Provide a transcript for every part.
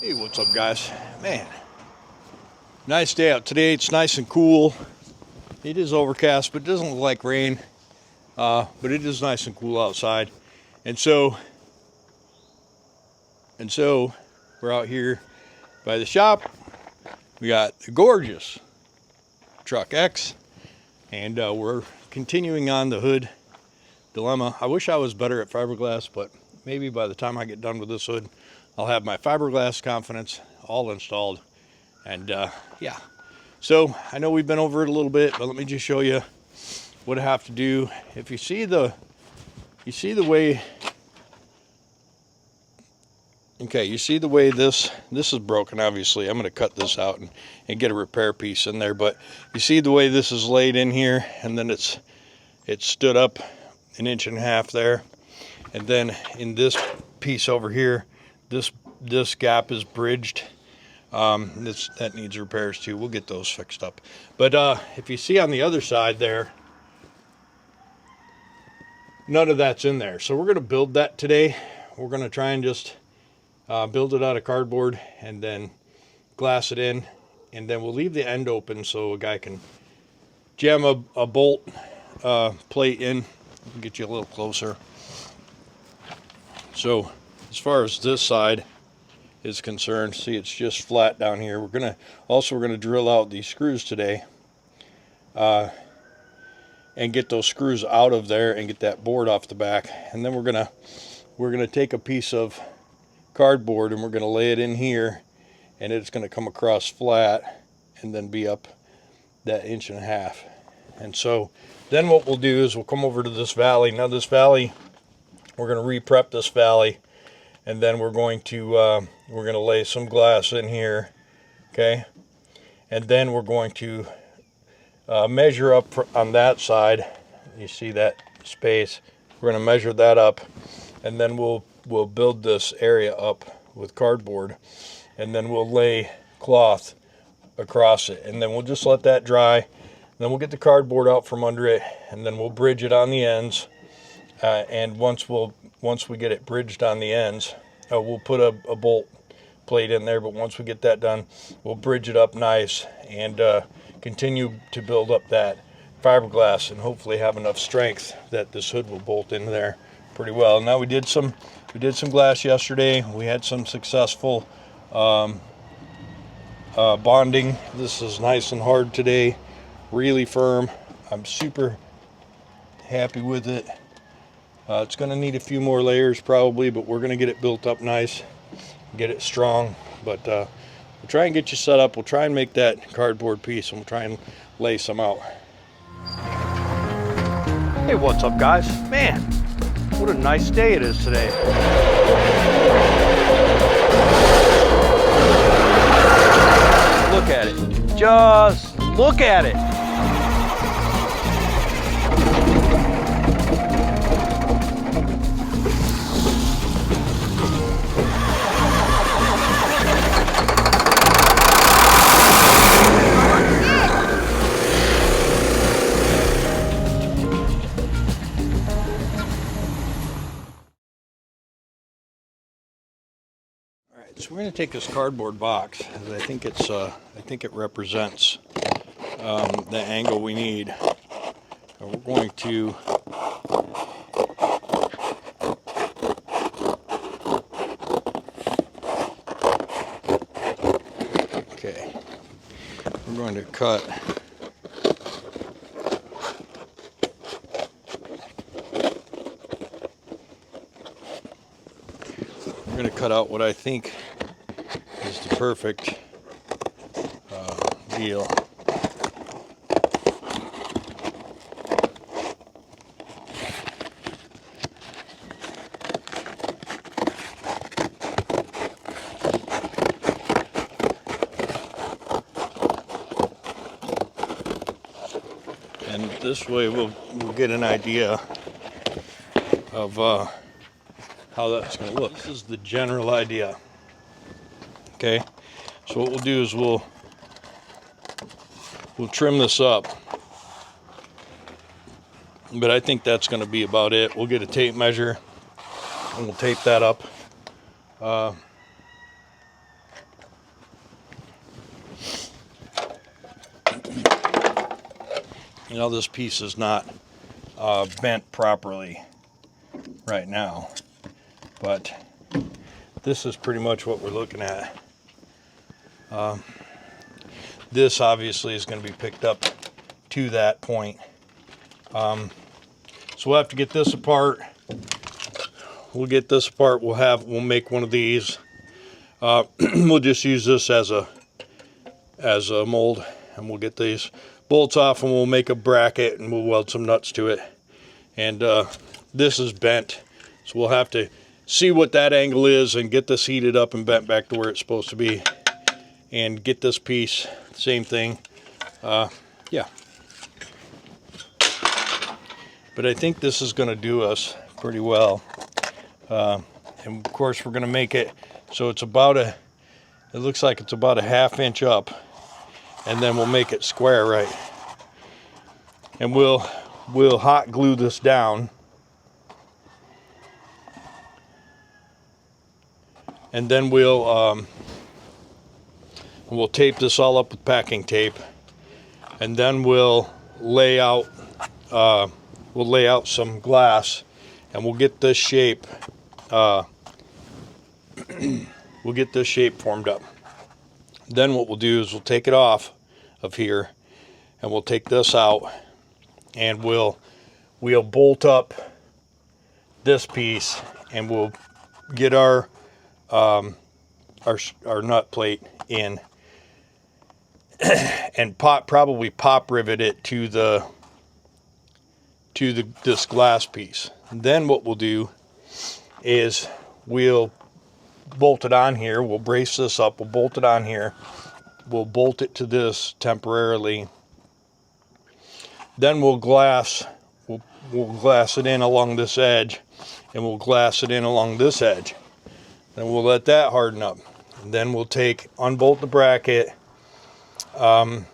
Hey, what's up, guys? Man, nice day out today. It's nice and cool. It is overcast, but it doesn't look like rain. But it is nice and cool outside. And so we're out here by the shop. We got the gorgeous Truck X, and we're continuing on the hood dilemma. I wish I was better at fiberglass, but maybe by the time I get done with this hood, I'll have my fiberglass confidence all installed. And yeah, so I know we've been over it a little bit, but let me just show you what I have to do. If you see the way, okay, you see the way this is broken. Obviously, I'm going to cut this out and get a repair piece in there. But you see the way this is laid in here, and then it's stood up 1.5 inches there, and then in this piece over here, this gap is bridged. That needs repairs too. We'll get those fixed up. But if you see on the other side there, none of that's in there. So we're going to build that today. We're going to try and just build it out of cardboard and then glass it in, and then we'll leave the end open so a guy can jam a bolt plate in. I'll get you a little closer. So as far as this side is concerned, see, it's just flat down here. We're gonna drill out these screws today and get those screws out of there and get that board off the back. And then we're gonna take a piece of cardboard and we're gonna lay it in here, and it's gonna come across flat and then be up that 1.5 inches. And so then what we'll do is we'll come over to this valley. Now this valley, we're gonna re-prep this valley, and then we're going to lay some glass in here, okay? And then we're going to measure up on that side. You see that space? We're going to measure that up, and then we'll build this area up with cardboard, and then we'll lay cloth across it, and then we'll just let that dry. Then we'll get the cardboard out from under it, and then we'll bridge it on the ends. And once we get it bridged on the ends, we'll put a bolt plate in there. But once we get that done, we'll bridge it up nice and continue to build up that fiberglass and hopefully have enough strength that this hood will bolt into there pretty well. Now we did some glass yesterday. We had some successful bonding. This is nice and hard today, really firm. I'm super happy with it. It's going to need a few more layers probably, but we're going to get it built up nice, get it strong. But we'll try and get you set up. We'll try and make that cardboard piece, and we'll try and lay some out. Hey, what's up, guys? Man, what a nice day it is today. Look at it. Just look at it. So we're going to take this cardboard box, as I think it represents the angle we need. And we're going to cut out what I think is the perfect deal. And this way we'll get an idea of how that's going to look. This is the general idea. Okay, so what we'll do is we'll trim this up, but I think that's going to be about it. We'll get a tape measure and we'll tape that up. Now this piece is not bent properly right now, but this is pretty much what we're looking at. This obviously is going to be picked up to that point. So we'll have to get this apart. We'll get this apart. We'll make one of these. We'll just use this as a mold, and we'll get these bolts off, and we'll make a bracket, and we'll weld some nuts to it. And this is bent, so we'll have to see what that angle is and get this heated up and bent back to where it's supposed to be, and get this piece, same thing. Yeah. But I think this is going to do us pretty well. And of course we're going to make it so it's about it looks like it's about a 1/2 inch up, and then we'll make it square right. And we'll hot glue this down. And then we'll tape this all up with packing tape, and then we'll lay out some glass, and we'll get this shape. We'll get this shape formed up. Then what we'll do is we'll take it off of here, and we'll take this out, and we'll bolt up this piece, and we'll get our nut plate in, and probably pop rivet it to this glass piece. And then what we'll do is we'll bolt it on here. We'll brace this up. We'll bolt it on here. We'll bolt it to this temporarily. Then we'll glass it in along this edge, and we'll glass it in along this edge. Then we'll let that harden up. And then we'll unbolt the bracket, and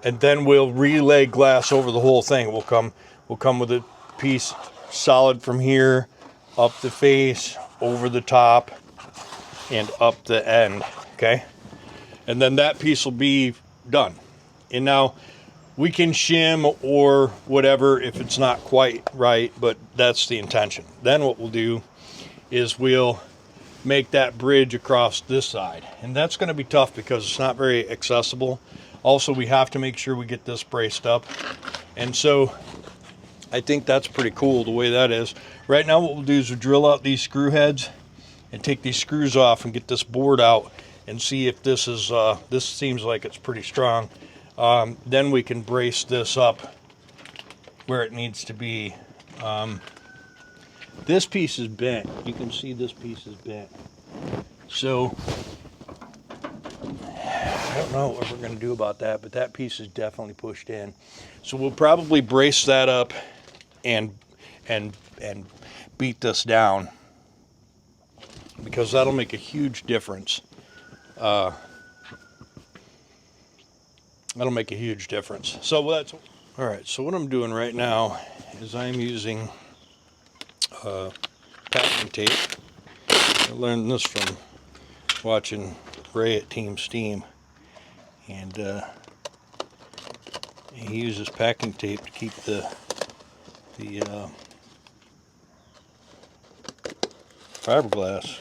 then we'll relay glass over the whole thing. We'll come with a piece solid from here, up the face, over the top, and up the end, okay? And then that piece will be done. And now we can shim or whatever if it's not quite right, but that's the intention. Then what we'll do is we'll make that bridge across this side. And that's going to be tough because it's not very accessible. Also, we have to make sure we get this braced up. And so I think that's pretty cool the way that is. Right now what we'll do is we'll drill out these screw heads and take these screws off and get this board out and see if this is this seems like it's pretty strong. Then we can brace this up where it needs to be. This piece is bent. You can see this piece is bent. So I don't know what we're going to do about that, but that piece is definitely pushed in. So we'll probably brace that up and beat this down, because that'll make a huge difference. That'll make a huge difference. So that's all right. So what I'm doing right now is I'm using packing tape. I learned this from watching Ray at Team Steam, and he uses packing tape to keep the fiberglass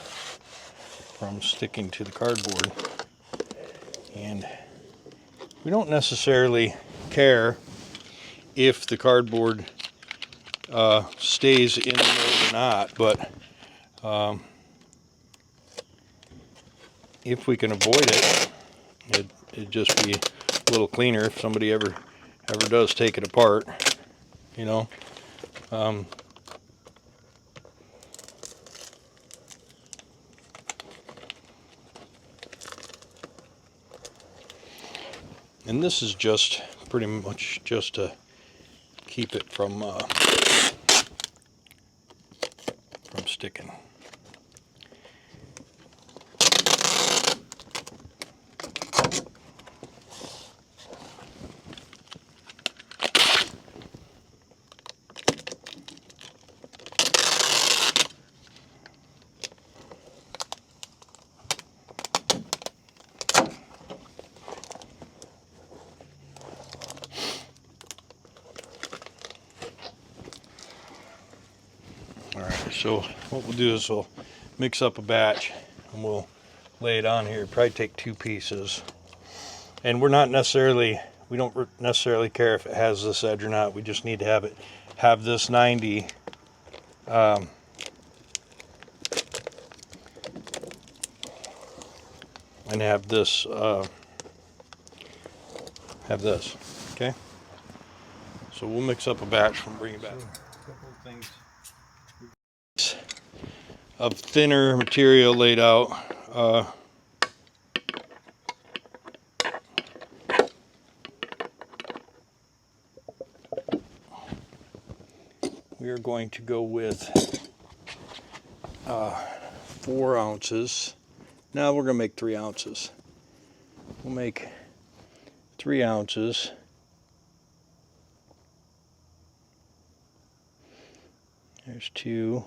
from sticking to the cardboard. And we don't necessarily care if the cardboard stays in the mold or not, but if we can avoid it, it'd just be a little cleaner if somebody ever does take it apart, you know. And this is just pretty much just to keep it from sticking. So what we'll do is we'll mix up a batch and we'll lay it on here. Probably take 2 pieces. And we don't necessarily care if it has this edge or not. We just need to have this 90 and have this okay. So we'll mix up a batch and bring it back. A couple of things of thinner material laid out. We are going to go with 4 ounces. Now we're going to make 3 ounces. We'll make 3 ounces. There's 2.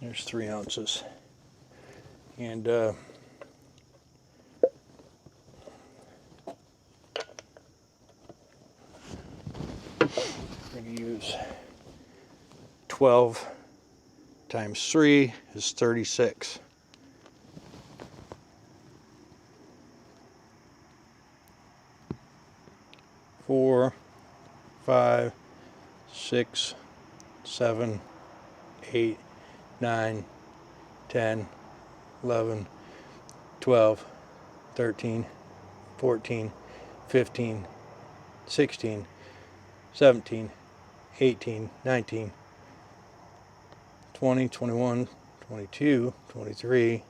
There's 3 ounces. And we're going to use 12 times 3 is 36. Four, 5, 6, 7, 8, 9, 10, 11, 12, 13, 14, 15, 16, 17, 18, 19, 20, 21, 22, 23,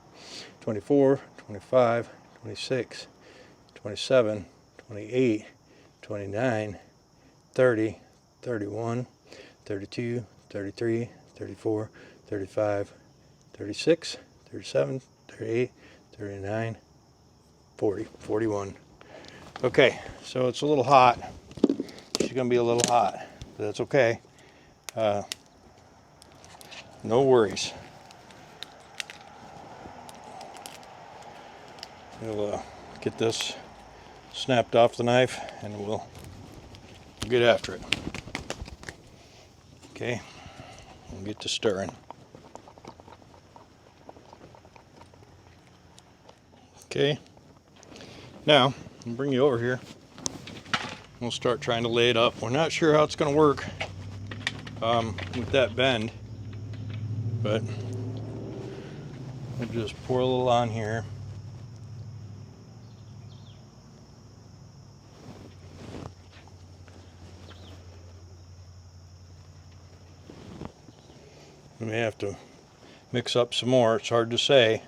24, 25, 26, 27, 28, 29, 30, 31, 32, 33, 34, 35, 36, 37, 38, 39, 40, 41. Okay, so it's a little hot. She's going to be a little hot, but that's okay. No worries. We'll get this snapped off the knife and we'll get after it. Okay, we'll get to stirring. Okay, now I'll bring you over here. We'll start trying to lay it up. We're not sure how it's going to work with that bend, but we'll just pour a little on here. We may have to mix up some more. It's hard to say.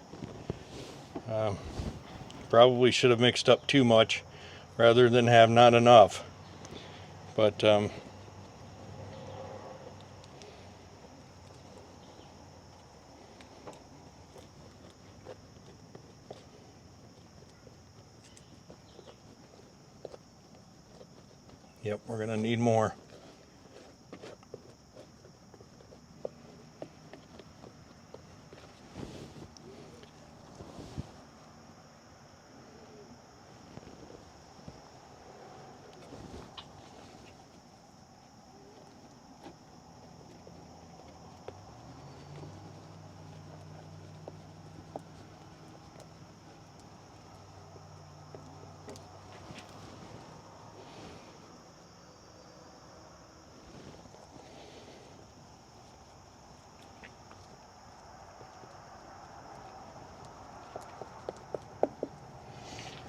Probably should have mixed up too much rather than have not enough. But yep, we're going to need more.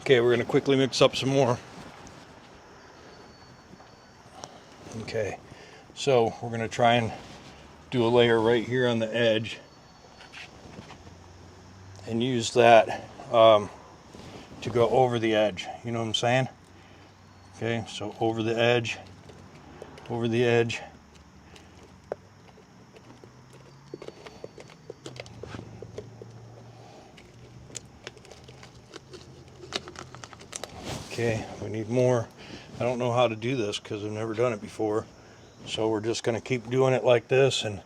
Okay, we're going to quickly mix up some more. Okay, so we're going to try and do a layer right here on the edge and use that to go over the edge. You know what I'm saying? Okay, so over the edge, over the edge. Okay, we need more. I don't know how to do this because I've never done it before. So we're just going to keep doing it like this and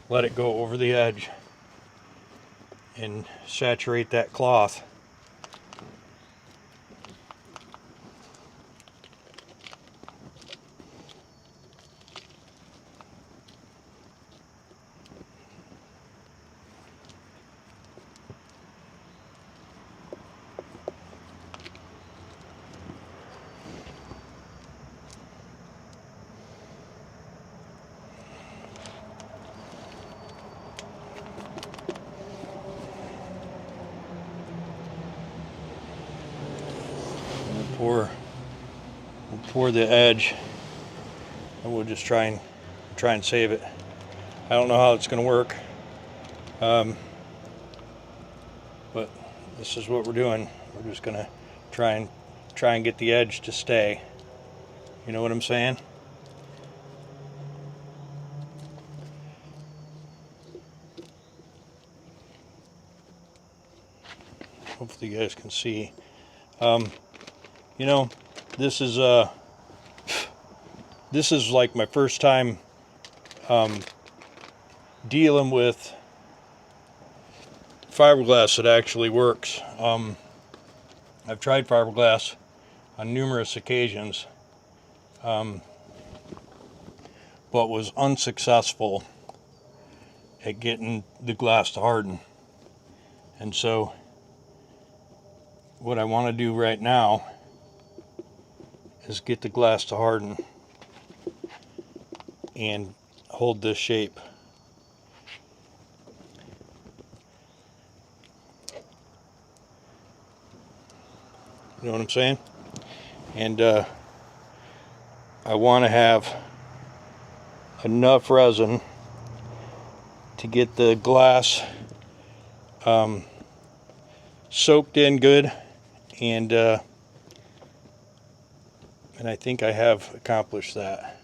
let it go over the edge and saturate that cloth. pour the edge, and we'll just try and save it. I don't know how it's going to work, but this is what we're doing. We're just going to try and get the edge to stay. You know what I'm saying? Hopefully you guys can see. You know, this is like my first time dealing with fiberglass that actually works. I've tried fiberglass on numerous occasions, but was unsuccessful at getting the glass to harden. And so what I want to do right now is get the glass to harden and hold this shape. You know what I'm saying? And I want to have enough resin to get the glass soaked in good, and I think I have accomplished that.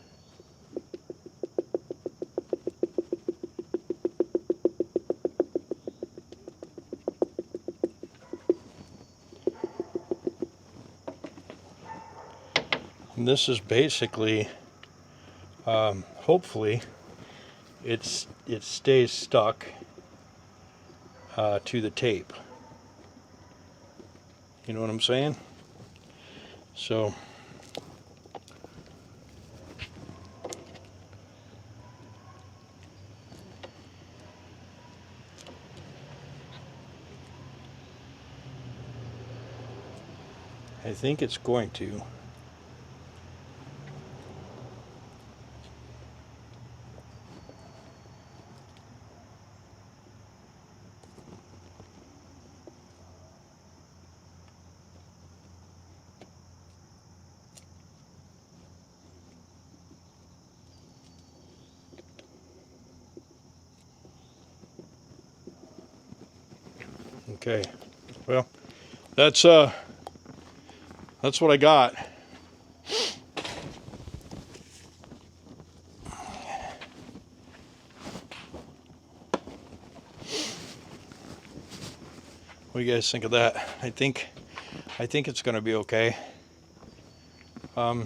And this is basically, hopefully, it stays stuck to the tape. You know what I'm saying? So I think it's going to. Okay, well, that's what I got. What do you guys think of that? I think it's going to be okay. I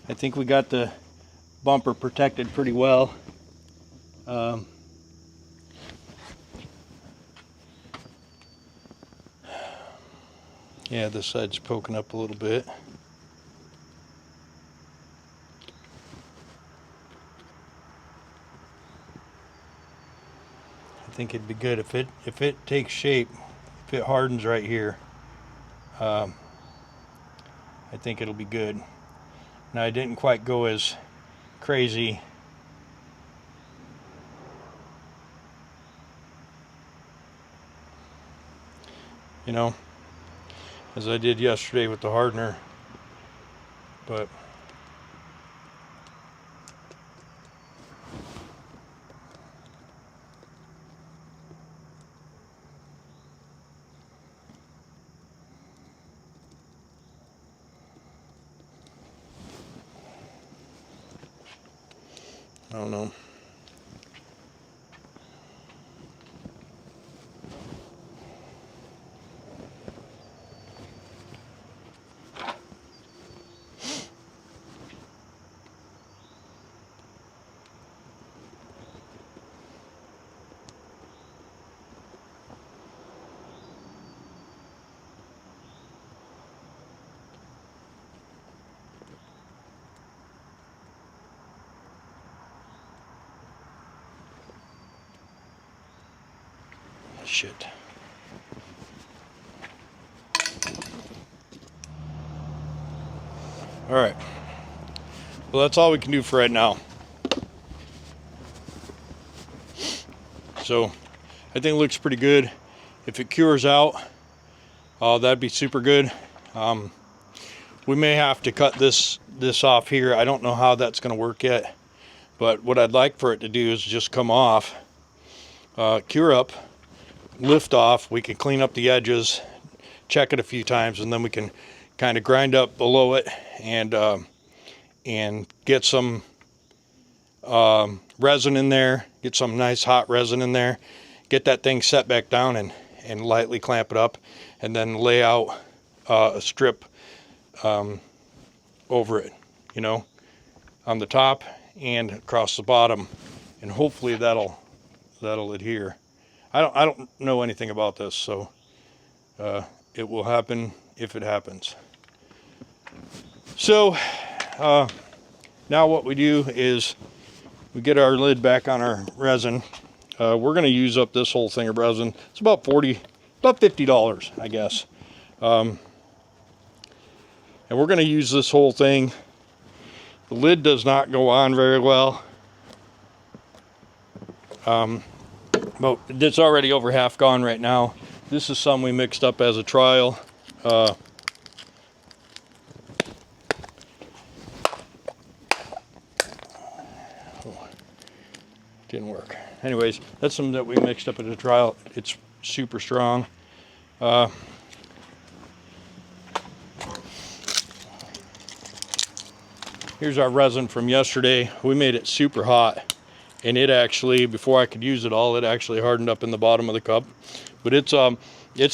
think we got the bumper protected pretty well. Yeah, this side's poking up a little bit. I think it'd be good if it takes shape, if it hardens right here. I think it'll be good. Now, I didn't quite go as crazy as I did yesterday with the hardener, but I don't know. Shit. All right. Well, that's all we can do for right now. So, I think it looks pretty good. If it cures out, that'd be super good. We may have to cut this off here. I don't know how that's going to work yet, but what I'd like for it to do is just come off, cure up, lift off. We can clean up the edges, check it a few times, and then we can kind of grind up below it and get some resin in there, get some nice hot resin in there, get that thing set back down and lightly clamp it up, and then lay out a strip over it, you know, on the top and across the bottom, and hopefully that'll adhere. I don't know anything about this, so it will happen if it happens. So now what we do is we get our lid back on our resin. We're going to use up this whole thing of resin. It's about $50, I guess. And we're going to use this whole thing. The lid does not go on very well. But it's already over half gone right now. This is some we mixed up as a trial. Didn't work. Anyways, that's some that we mixed up at a trial. It's super strong. Here's our resin from yesterday. We made it super hot, and it actually, before I could use it all, it actually hardened up in the bottom of the cup. But it's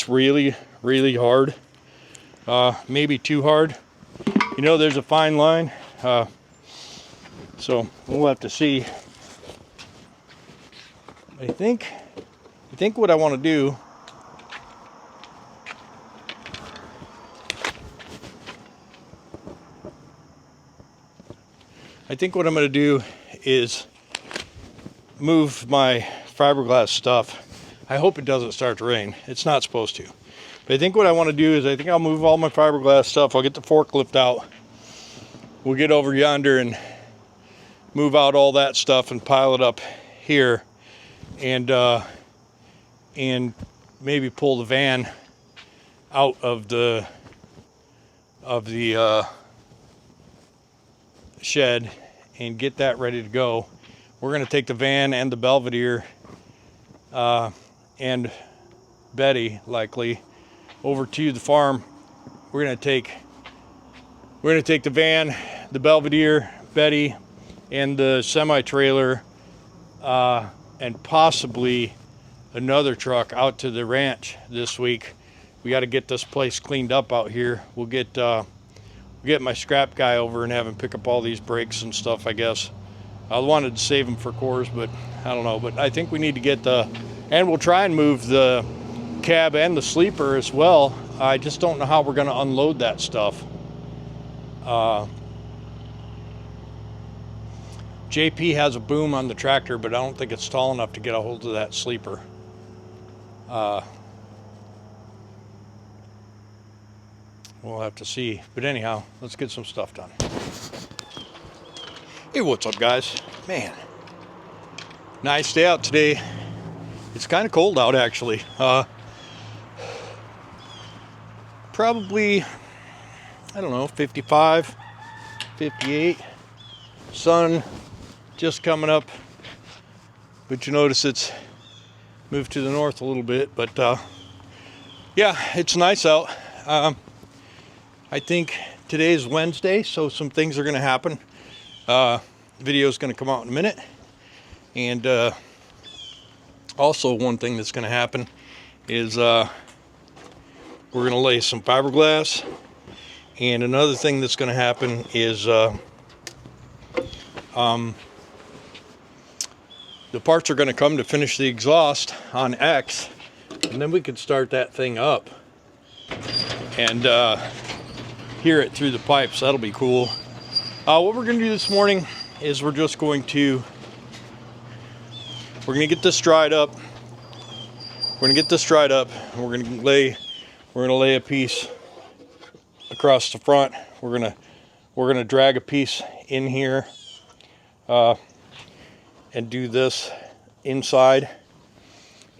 really, really hard. Maybe too hard. You know, there's a fine line. So we'll have to see. I think what I want to do what I'm going to do is move my fiberglass stuff. I hope it doesn't start to rain. It's not supposed to. But I think what I want to do is I think I'll move all my fiberglass stuff. I'll get the forklift out. We'll get over yonder and move out all that stuff and pile it up here, and maybe pull the van out of the shed and get that ready to go. We're going to take the van and the Belvedere and Betty likely over to the farm. We're going to take the van, the Belvedere, Betty, and the semi-trailer and possibly another truck out to the ranch this week. We got to get this place cleaned up out here. We'll get my scrap guy over and have him pick up all these brakes and stuff, I guess. I wanted to save them for cores, but I don't know. But I think we need to get and we'll try and move the cab and the sleeper as well. I just don't know how we're going to unload that stuff. JP has a boom on the tractor, but I don't think it's tall enough to get a hold of that sleeper. We'll have to see. But anyhow, let's get some stuff done. Hey, what's up, guys? Man, nice day out today. It's kind of cold out, actually. Probably, I don't know, 55, 58. Sun just coming up. But you notice it's moved to the north a little bit. But yeah, it's nice out. I think today is Wednesday, so some things are going to happen. Video is going to come out in a minute. And also one thing that's going to happen is we're going to lay some fiberglass. And another thing that's going to happen is the parts are going to come to finish the exhaust on X. And then we can start that thing up and hear it through the pipes. That'll be cool. What we're going to do this morning is we're going to get this dried up. We're going to get this dried up. And we're going to lay a piece across the front. We're going to drag a piece in here and do this inside.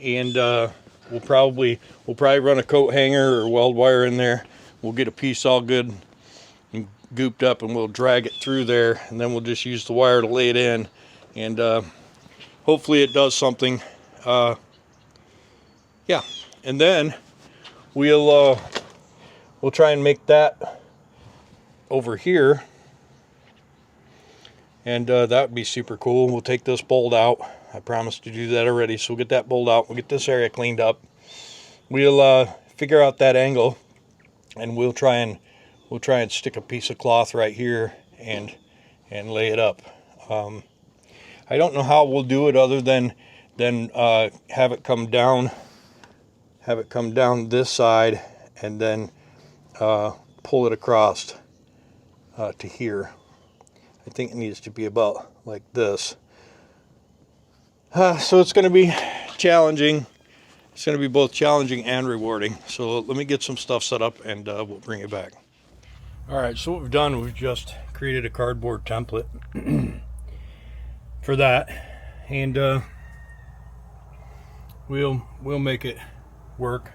And we'll probably run a coat hanger or weld wire in there. We'll get a piece all good gooped up, and we'll drag it through there, and then we'll just use the wire to lay it in, and hopefully it does something. Yeah, and then we'll try and make that over here, and that would be super cool. We'll take this bolt out. I promised to do that already, so we'll get that bolt out. We'll get this area cleaned up. We'll figure out that angle, and we'll try and stick a piece of cloth right here and lay it up. I don't know how we'll do it other than have it come down this side, and then pull it across to here. I think it needs to be about like this. So it's going to be challenging. It's going to be both challenging and rewarding. So let me get some stuff set up, and we'll bring it back. All right, so what we've done, we've just created a cardboard template for that, and we'll make it work.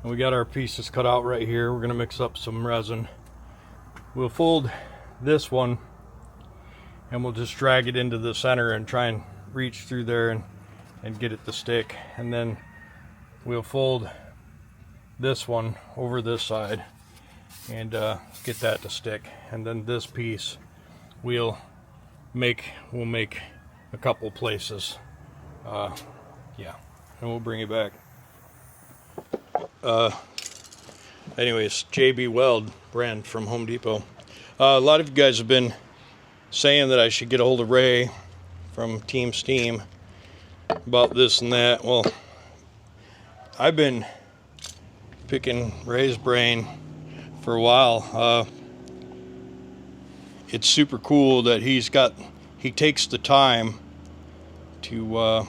And we got our pieces cut out right here. We're going to mix up some resin. We'll fold this one, and we'll just drag it into the center and try and reach through there and get it to stick. And then we'll fold this one over this side and get that to stick. And then this piece we'll make a couple places. Yeah, and we'll bring it back. Anyways, JB Weld brand from Home Depot. A lot of you guys have been saying that I should get a hold of Ray from Team Steam about this and that. Well, I've been picking Ray's brain for a while. It's super cool that he takes the time to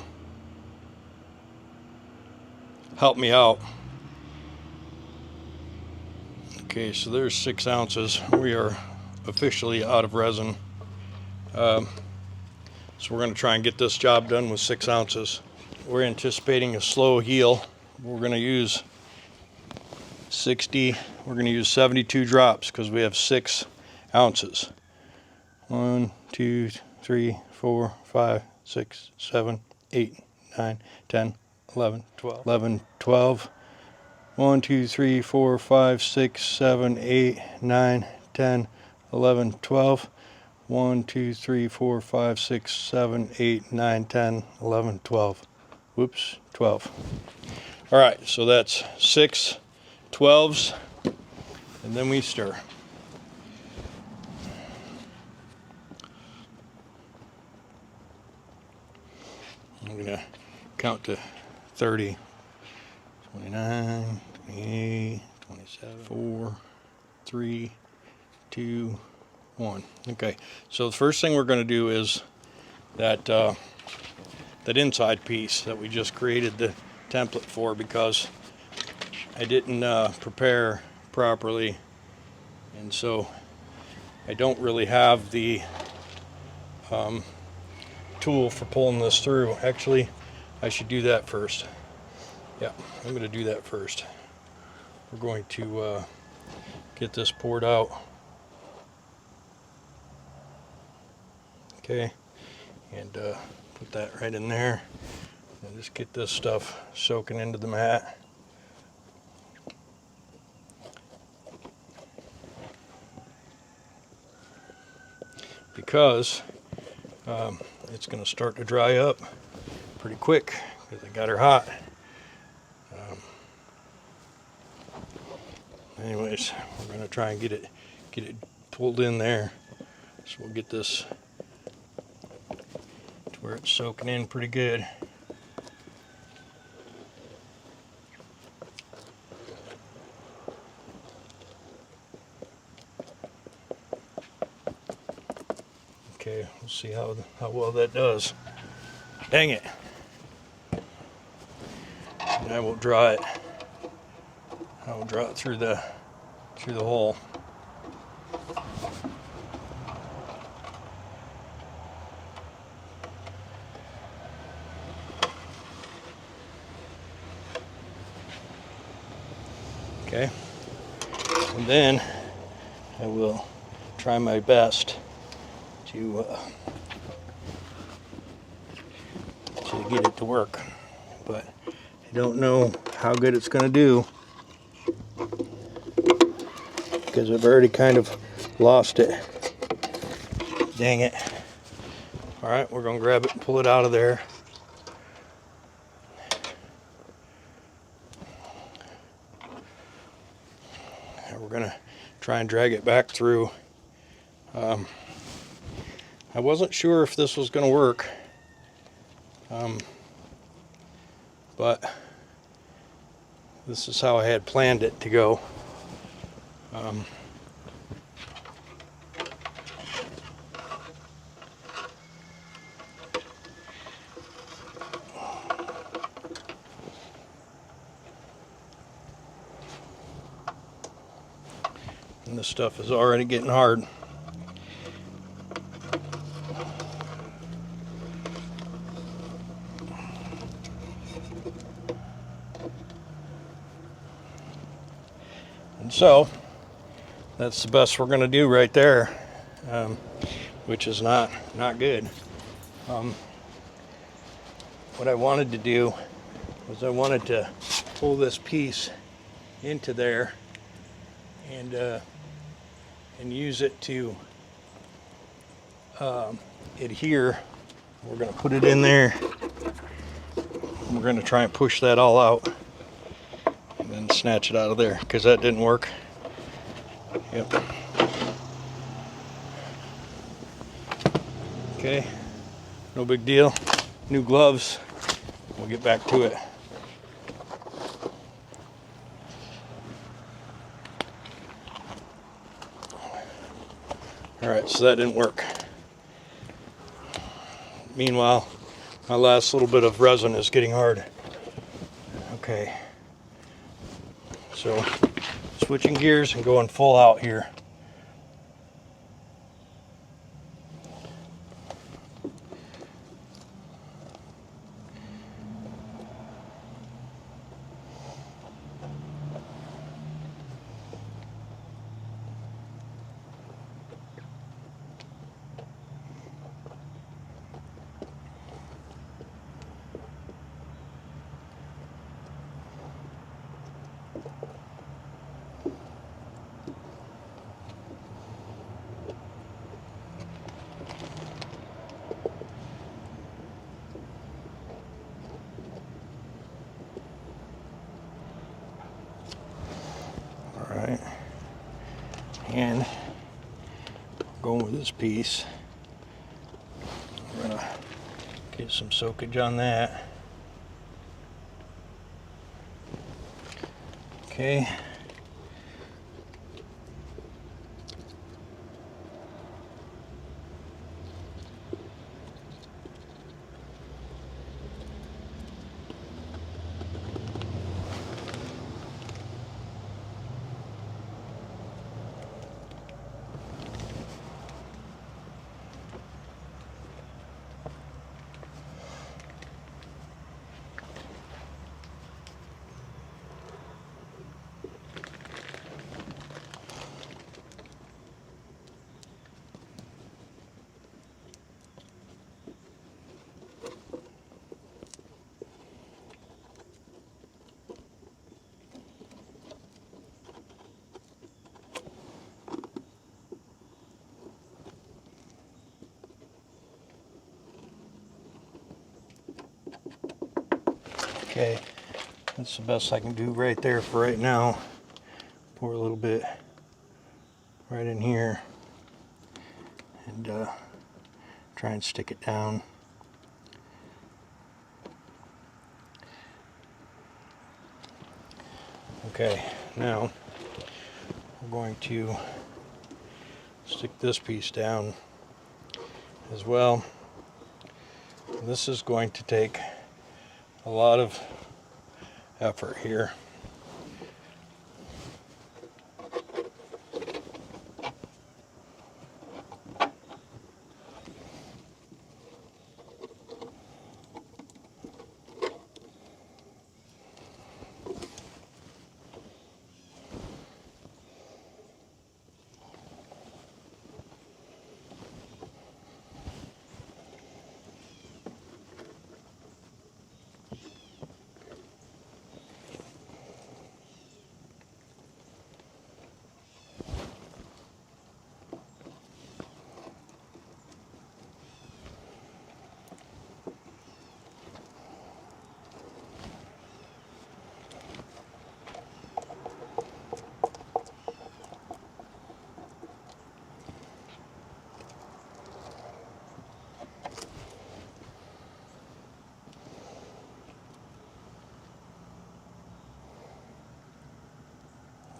help me out. Okay, so there's 6 ounces. We are officially out of resin. So we're going to try and get this job done with 6 ounces. We're anticipating a slow heal. We're going to use 72 drops because we have 6 ounces. 1, 2, 3, 4, 5, 6, 7, 8, 9, 10, 11, 12. 1, 2, 3, 4, 5, 6, 7, 8, 9, 10, 11, 12. 1, 2, 3, 4, 5, 6, 7, 8, 9, 10, 11, 12. Whoops, 12. All right, so that's 6 12s, and then we stir. I'm gonna count to 30. 29, 28, 27, 4, 3, 2, 1. Okay, so the first thing we're going to do is that inside piece that we just created the template for, because I didn't prepare properly, and so I don't really have the tool for pulling this through. Actually, I should do that first. Yeah, I'm going to do that first. We're going to get this poured out. Okay, and put that right in there. And just get this stuff soaking into the mat. Because it's going to start to dry up pretty quick because I got her hot. Anyways, we're going to try and get it pulled in there. So we'll get this to where it's soaking in pretty good. Okay, we'll see how well that does. Dang it. And I will draw it. I will draw it through the hole. Okay. And then I will try my best to get it to work, but I don't know how good it's going to do because I've already kind of lost it. Dang it. All right, we're going to grab it and pull it out of there. And we're going to try and drag it back through. I wasn't sure if this was going to work, but this is how I had planned it to go. And this stuff is already getting hard. And so that's the best we're going to do right there, which is not good. What I wanted to do was I wanted to pull this piece into there and use it to adhere. We're going to put it in there. We're going to try and push that all out and then snatch it out of there because that didn't work. Yep. Okay, no big deal. New gloves. We'll get back to it. All right, so that didn't work. Meanwhile, my last little bit of resin is getting hard. Okay, so switching gears and going full out here. Alright, and going with this piece, we're going to get some soakage on that. Okay. Okay, that's the best I can do right there for right now. Pour a little bit right in here and try and stick it down. Okay, now we're going to stick this piece down as well. And this is going to take a lot of effort here.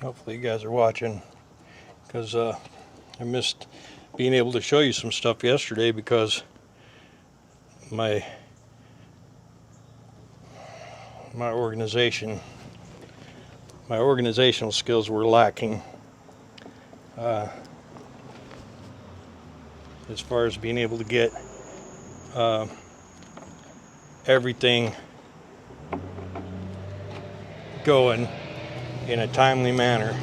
Hopefully you guys are watching, because I missed being able to show you some stuff yesterday because my organizational skills were lacking as far as being able to get everything going in a timely manner.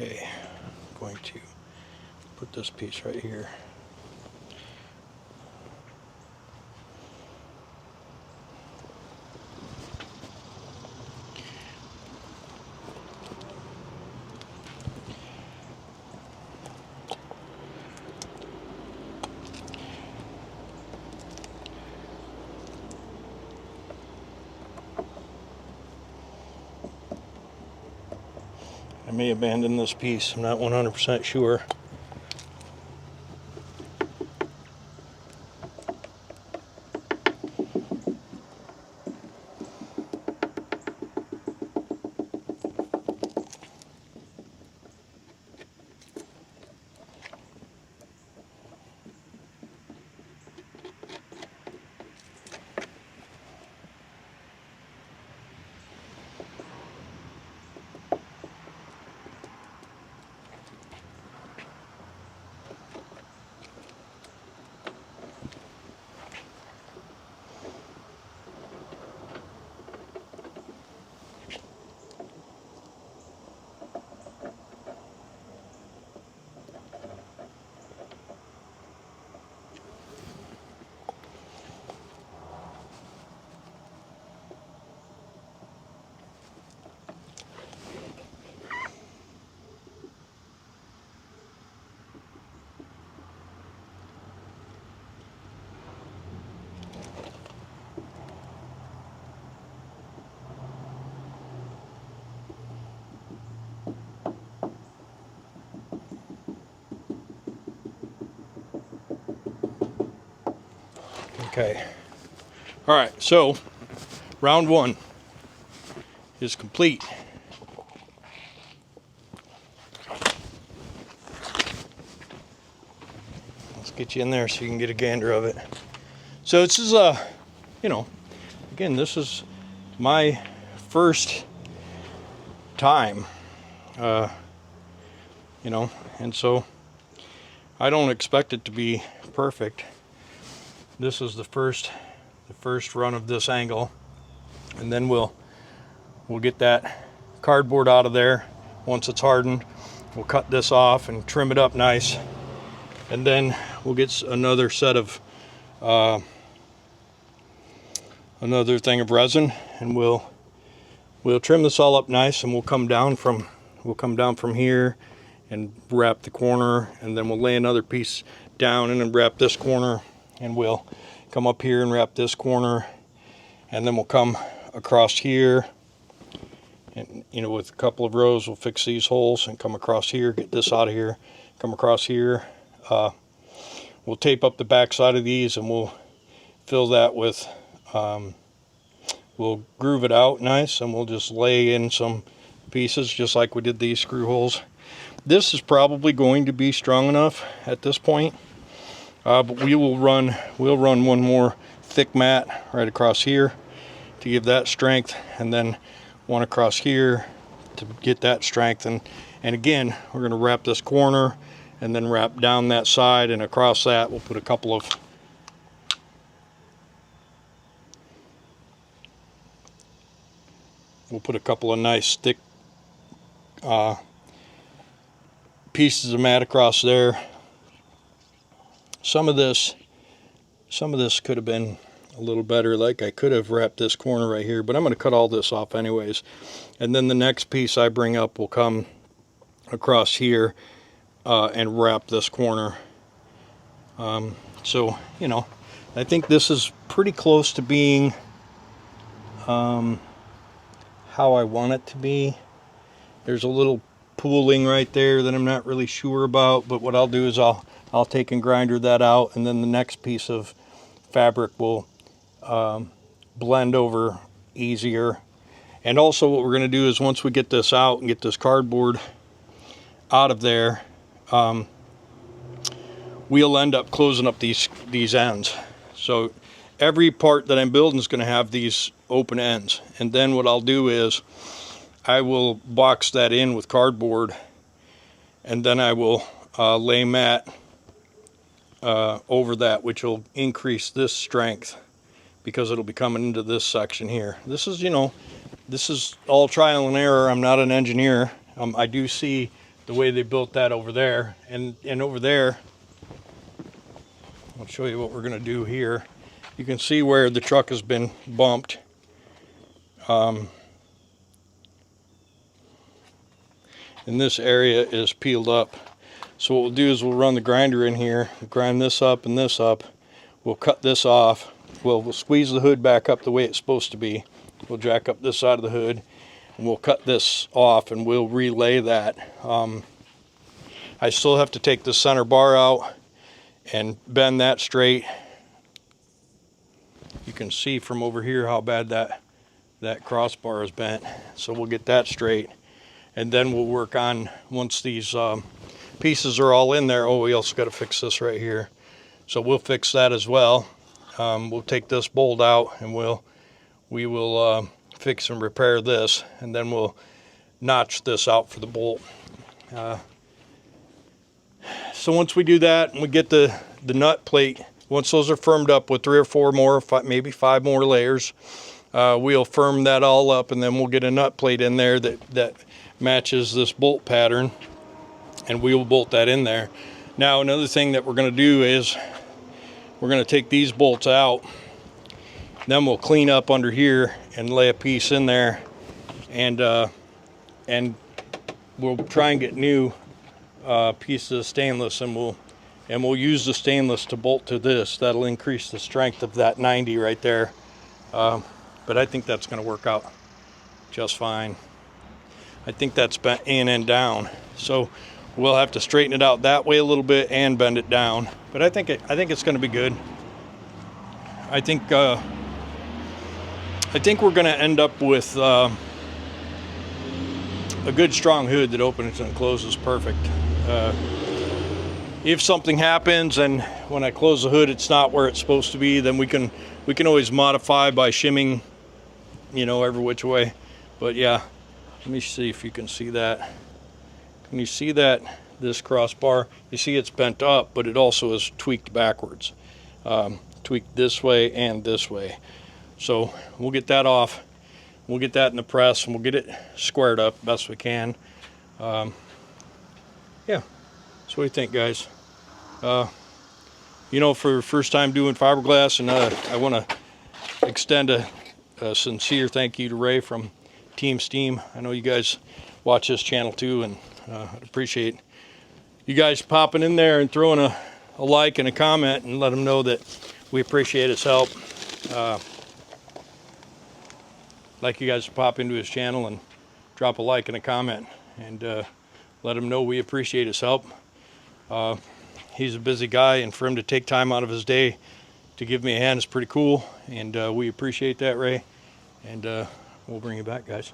Okay, I'm going to put this piece right here. I may abandon this piece, I'm not 100% sure. Okay. All right, so round one is complete. Let's get you in there so you can get a gander of it. So this is again, this is my first time, and so I don't expect it to be perfect. This is the first run of this angle, and then we'll get that cardboard out of there. Once it's hardened, we'll cut this off and trim it up nice, and then we'll get another set of another thing of resin, and we'll trim this all up nice, and we'll come down from here and wrap the corner, and then we'll lay another piece down and then wrap this corner, and we'll come up here and wrap this corner, and then we'll come across here, and with a couple of rows we'll fix these holes and come across here, get this out of here, come across here. We'll tape up the back side of these, and we'll fill that with we'll groove it out nice, and we'll just lay in some pieces just like we did these screw holes. This is probably going to be strong enough at this point, but we'll run one more thick mat right across here to give that strength, and then one across here to get that strength, and again we're going to wrap this corner and then wrap down that side, and across that we'll put a couple of We'll put a couple of nice thick pieces of mat across there. Some of this could have been a little better. Like I could have wrapped this corner right here, but I'm going to cut all this off anyways. And then the next piece I bring up will come across here and wrap this corner. So, you know, I think this is pretty close to being how I want it to be. There's a little pooling right there that I'm not really sure about, but what I'll do is I'll take and grinder that out, and then the next piece of fabric will blend over easier. And also what we're going to do is once we get this out and get this cardboard out of there, we'll end up closing up these ends. So every part that I'm building is going to have these open ends, and then what I'll do is I will box that in with cardboard, and then I will lay mat over that, which will increase this strength because it'll be coming into this section here. This is, you know, this is all trial and error. I'm not an engineer. I do see the way they built that over there, and over there, I'll show you what we're going to do here. You can see where the truck has been bumped. And this area is peeled up. So what we'll do is we'll run the grinder in here, grind this up and this up. We'll cut this off. We'll squeeze the hood back up the way it's supposed to be. We'll jack up this side of the hood, and we'll cut this off, and we'll relay that. I still have to take the center bar out and bend that straight. You can see from over here how bad that crossbar is bent. So we'll get that straight, and then we'll work on, once these pieces are all in there. Oh, we also got to fix this right here. So we'll fix that as well. We'll take this bolt out, and we will fix and repair this, and then we'll notch this out for the bolt. So once we do that and we get the nut plate, once those are firmed up with 3 or 4 more, maybe 5 more layers, we'll firm that all up, and then we'll get a nut plate in there that matches this bolt pattern, and we will bolt that in there. Now another thing that we're going to do is we're going to take these bolts out, then we'll clean up under here and lay a piece in there, and we'll try and get new pieces of stainless, and we'll use the stainless to bolt to this. That'll increase the strength of that 90 right there. But I think that's going to work out just fine. I think that's bent in and down, so we'll have to straighten it out that way a little bit and bend it down. But I think it's going to be good. I think we're going to end up with a good strong hood that opens and closes perfect. If something happens and when I close the hood it's not where it's supposed to be, then we can always modify by shimming, you know, every which way. But yeah, let me see if you can see that. Can you see that? This crossbar, you see it's bent up, but it also is tweaked backwards, tweaked this way and this way. So we'll get that off, we'll get that in the press, and we'll get it squared up best we can. Yeah, so what do you think, guys? You know, for the first time doing fiberglass, and I want to extend a sincere thank you to Ray from Team Steam. I know you guys watch this channel too, and I'd appreciate you guys popping in there and throwing a like and a comment, and let him know that we appreciate his help. Like you guys to pop into his channel and drop a like and a comment, and let him know we appreciate his help. He's a busy guy, and for him to take time out of his day to give me a hand is pretty cool, and we appreciate that, Ray. And we'll bring you back, guys.